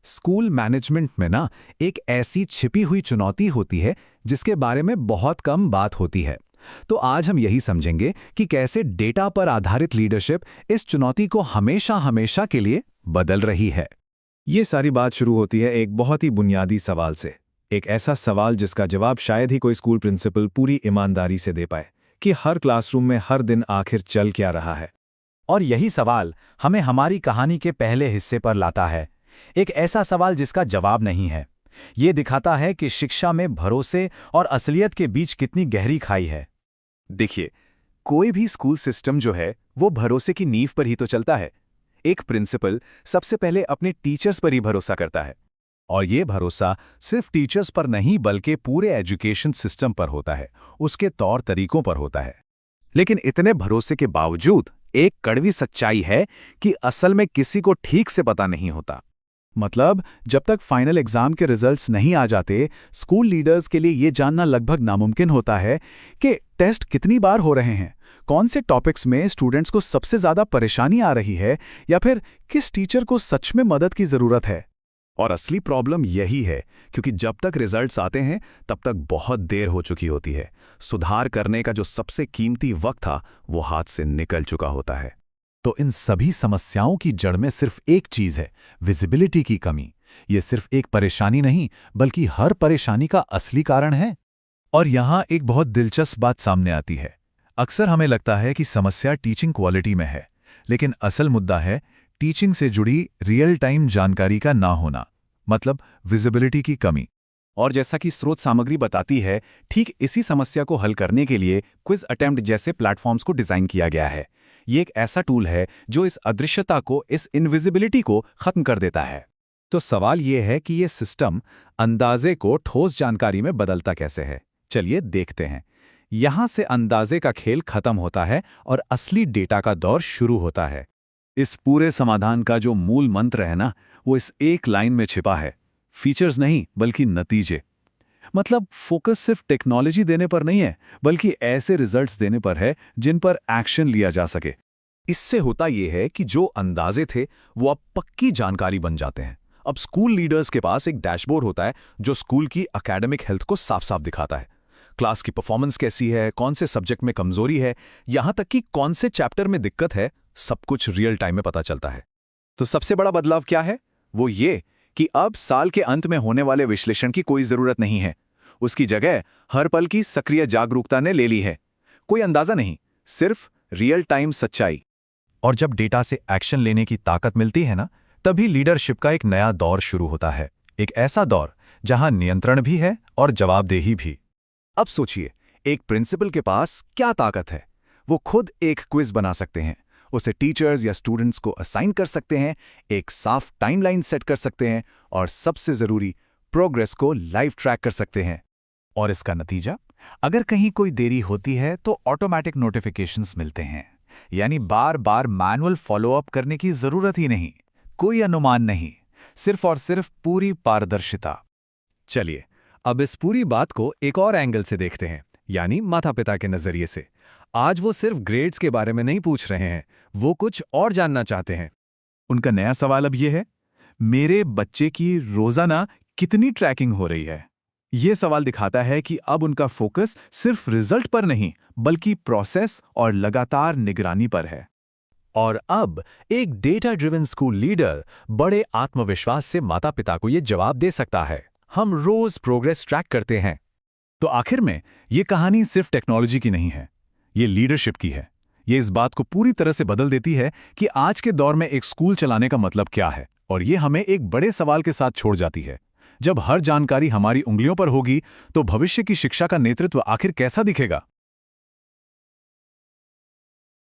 School management में ना एक ऐसी छिपी हुई चुनौती होती है जिसके बारे में बहुत कम बात होती है। तो आज हम यही समझेंगे कि कैसे डेटा पर आधारित लीडरशिप इस चुनौती को हमेशा हमेशा के लिए बदल रही है। ये सारी बात शुरू होती है एक बहुत ही बुनियादी सवाल से। एक ऐसा सवाल जिसका जवाब शायद ही कोई स्कूल प्रिंसिपल पूरी ईमानदारी से दे पाए कि हर क्लासरूम में हर दिन आखिर चल क्या रहा है। और यही सवाल हमें हमारी कहानी के पहले हिस्से पर लाता है। एक ऐसा सवाल जिसका जवाब नहीं है। ये दिखाता है कि शिक्षा में भरोसे और असलियत के बीच कितनी गहरी खाई है। देखिए, कोई भी स्कूल सिस्टम जो है वो भरोसे की नींव पर ही तो चलता है। एक प्रिंसिपल सबसे पहले अपने टीचर्स पर ही भरोसा करता है। और ये भरोसा सिर्फ टीचर्स पर नहीं बल्कि पूरे एजुकेशन सिस्टम पर होता है, उसके तौर तरीकों पर होता है। लेकिन इतने भरोसे के बावजूद एक कड़वी सच्चाई है कि असल में किसी को ठीक से पता नहीं होता। मतलब जब तक फाइनल एग्जाम के रिजल्ट्स नहीं आ जाते, स्कूल लीडर्स के लिए ये जानना लगभग नामुमकिन होता है कि टेस्ट कितनी बार हो रहे हैं, कौन से टॉपिक्स में स्टूडेंट्स को सबसे ज़्यादा परेशानी आ रही है, या फिर किस टीचर को सच में मदद की ज़रूरत है। और असली प्रॉब्लम यही है, क्योंकि जब तक रिजल्ट्स आते हैं तब तक बहुत देर हो चुकी होती है। सुधार करने का जो सबसे कीमती वक्त था वो हाथ से निकल चुका होता है। तो इन सभी समस्याओं की जड़ में सिर्फ एक चीज़ है, विजिबिलिटी की कमी। ये सिर्फ एक परेशानी नहीं बल्कि हर परेशानी का असली कारण है। और यहाँ एक बहुत दिलचस्प बात सामने आती है। अक्सर हमें लगता है कि समस्या टीचिंग क्वालिटी में है, लेकिन असल मुद्दा है टीचिंग से जुड़ी रियल टाइम जानकारी का ना होना, मतलब विजिबिलिटी की कमी। और जैसा कि स्रोत सामग्री बताती है, ठीक इसी समस्या को हल करने के लिए क्विज अटेम्प्ट जैसे प्लेटफॉर्म्स को डिज़ाइन किया गया है। ये एक ऐसा टूल है जो इस अदृश्यता को, इस इनविजिबिलिटी को खत्म कर देता है। तो सवाल ये है कि ये सिस्टम अंदाजे को ठोस जानकारी में बदलता कैसे है। चलिए देखते हैं। यहाँ से अंदाजे का खेल खत्म होता है और असली डेटा का दौर शुरू होता है। इस पूरे समाधान का जो मूल मंत्र है ना, वो इस एक लाइन में छिपा है। फीचर्स नहीं बल्कि नतीजे। मतलब फोकस सिर्फ टेक्नोलॉजी देने पर नहीं है, बल्कि ऐसे रिजल्ट्स देने पर है जिन पर एक्शन लिया जा सके। इससे होता यह है कि जो अंदाजे थे वो अब पक्की जानकारी बन जाते हैं। अब स्कूल लीडर्स के पास एक डैशबोर्ड होता है जो स्कूल की एकेडमिक हेल्थ को साफ साफ दिखाता है। क्लास की परफॉर्मेंस कैसी है, कौन से सब्जेक्ट में कमजोरी है, यहां तक कि कौन से चैप्टर में दिक्कत है, सब कुछ रियल टाइम में पता चलता है। तो सबसे बड़ा बदलाव क्या है? वो ये कि अब साल के अंत में होने वाले विश्लेषण की कोई जरूरत नहीं है। उसकी जगह हर पल की सक्रिय जागरूकता ने ले ली है। कोई अंदाजा नहीं, सिर्फ रियल टाइम सच्चाई। और जब डेटा से एक्शन लेने की ताकत मिलती है ना, तभी लीडरशिप का एक नया दौर शुरू होता है। एक ऐसा दौर जहां नियंत्रण भी है और जवाबदेही भी। अब सोचिए, एक प्रिंसिपल के पास क्या ताकत है। वो खुद एक क्विज बना सकते हैं, उसे टीचर्स या स्टूडेंट्स को असाइन कर सकते हैं, एक साफ टाइमलाइन सेट कर सकते हैं और सबसे जरूरी, प्रोग्रेस को लाइव ट्रैक कर सकते हैं। और इसका नतीजा, अगर कहीं कोई देरी होती है तो ऑटोमेटिक नोटिफिकेशंस मिलते हैं। यानी बार बार मैनुअल फॉलोअप करने की जरूरत ही नहीं, कोई अनुमान नहीं, सिर्फ और सिर्फ पूरी पारदर्शिता। चलिए अब इस पूरी बात को एक और एंगल से देखते हैं, यानी माता पिता के नजरिए से। आज वो सिर्फ ग्रेड्स के बारे में नहीं पूछ रहे हैं, वो कुछ और जानना चाहते हैं। उनका नया सवाल अब ये है, मेरे बच्चे की रोजाना कितनी ट्रैकिंग हो रही है। ये सवाल दिखाता है कि अब उनका फोकस सिर्फ रिजल्ट पर नहीं बल्कि प्रोसेस और लगातार निगरानी पर है। और अब एक डेटा ड्रिवन स्कूल लीडर बड़े आत्मविश्वास से माता पिता को यह जवाब दे सकता है, हम रोज प्रोग्रेस ट्रैक करते हैं। तो आखिर में ये कहानी सिर्फ टेक्नोलॉजी की नहीं है, ये लीडरशिप की है। ये इस बात को पूरी तरह से बदल देती है कि आज के दौर में एक स्कूल चलाने का मतलब क्या है। और ये हमें एक बड़े सवाल के साथ छोड़ जाती है, जब हर जानकारी हमारी उंगलियों पर होगी तो भविष्य की शिक्षा का नेतृत्व आखिर कैसा दिखेगा।